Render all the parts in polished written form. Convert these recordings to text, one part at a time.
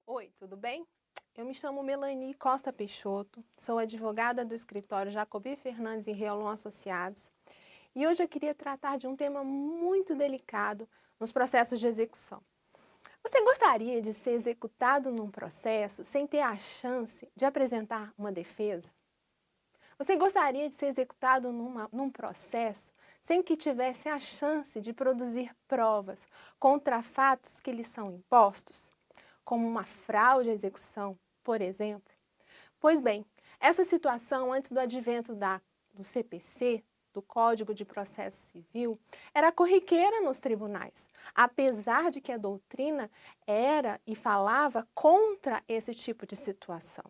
Oi, tudo bem? Eu me chamo Melanie Costa Peixoto, sou advogada do escritório Jacobi Fernandes e Reolon Associados e hoje eu queria tratar de um tema muito delicado nos processos de execução. Você gostaria de ser executado num processo sem ter a chance de apresentar uma defesa? Você gostaria de ser executado num processo sem que tivesse a chance de produzir provas contra fatos que lhe são impostos, como uma fraude à execução, por exemplo? Pois bem, essa situação antes do advento do CPC, do Código de Processo Civil, era corriqueira nos tribunais, apesar de que a doutrina era e falava contra esse tipo de situação.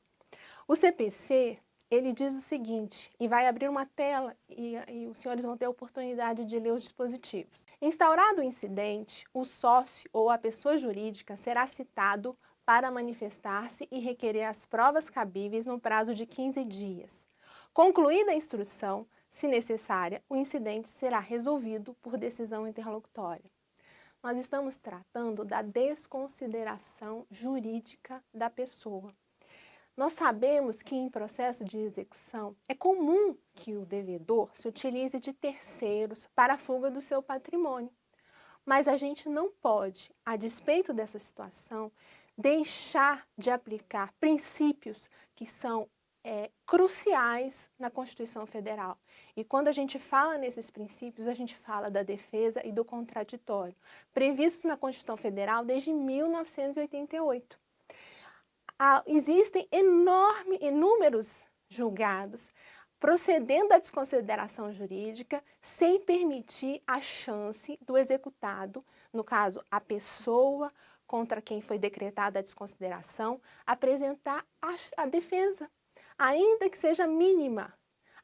O CPC, ele diz o seguinte, e vai abrir uma tela e os senhores vão ter a oportunidade de ler os dispositivos. Instaurado o incidente, o sócio ou a pessoa jurídica será citado para manifestar-se e requerer as provas cabíveis no prazo de 15 dias. Concluída a instrução, se necessária, o incidente será resolvido por decisão interlocutória. Nós estamos tratando da desconsideração jurídica da pessoa. Nós sabemos que em processo de execução é comum que o devedor se utilize de terceiros para a fuga do seu patrimônio. Mas a gente não pode, a despeito dessa situação, deixar de aplicar princípios que são cruciais na Constituição Federal. E quando a gente fala nesses princípios, a gente fala da defesa e do contraditório, previstos na Constituição Federal desde 1988. Existem inúmeros julgados procedendo à desconsideração jurídica sem permitir a chance do executado, no caso a pessoa contra quem foi decretada a desconsideração, apresentar a defesa, ainda que seja mínima,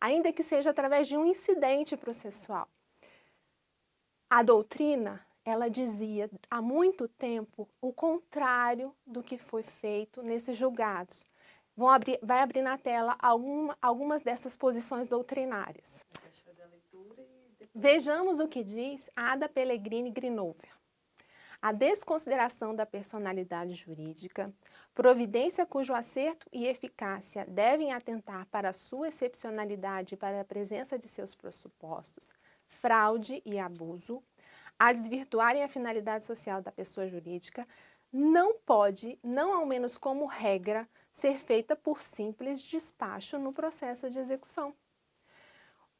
ainda que seja através de um incidente processual. A doutrina, ela dizia há muito tempo o contrário do que foi feito nesses julgados. Vai abrir na tela algumas dessas posições doutrinárias. Vejamos o que diz Ada Pellegrini Grinover. A desconsideração da personalidade jurídica, providência cujo acerto e eficácia devem atentar para a sua excepcionalidade e para a presença de seus pressupostos, fraude e abuso, a desvirtuarem a finalidade social da pessoa jurídica, não pode, não ao menos como regra, ser feita por simples despacho no processo de execução.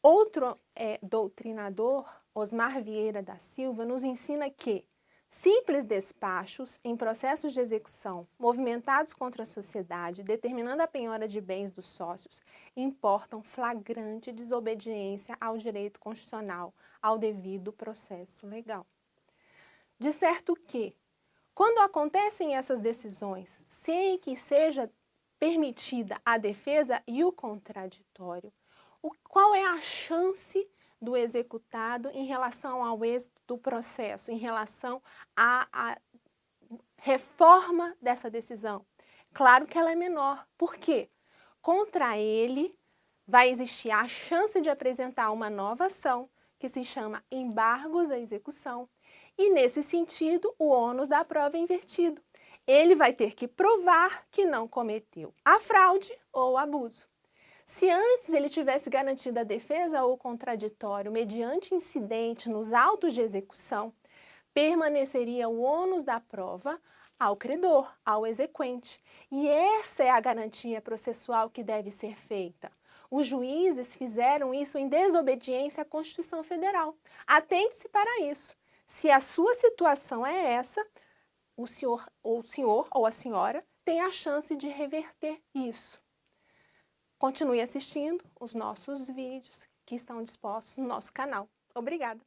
Outro doutrinador, Osmar Vieira da Silva, nos ensina que simples despachos em processos de execução movimentados contra a sociedade, determinando a penhora de bens dos sócios, importam flagrante desobediência ao direito constitucional, ao devido processo legal. De certo que, quando acontecem essas decisões sem que seja permitida a defesa e o contraditório, qual é a chance do executado em relação ao êxito do processo, em relação à reforma dessa decisão? Claro que ela é menor. Por quê? Contra ele vai existir a chance de apresentar uma nova ação, que se chama embargos à execução. E, nesse sentido, o ônus da prova é invertido. Ele vai ter que provar que não cometeu a fraude ou o abuso. Se antes ele tivesse garantido a defesa ou o contraditório mediante incidente nos autos de execução, permaneceria o ônus da prova ao credor, ao exequente. E essa é a garantia processual que deve ser feita. Os juízes fizeram isso em desobediência à Constituição Federal. Atente-se para isso. Se a sua situação é essa, o senhor ou a senhora tem a chance de reverter isso. Continue assistindo os nossos vídeos que estão dispostos no nosso canal. Obrigada!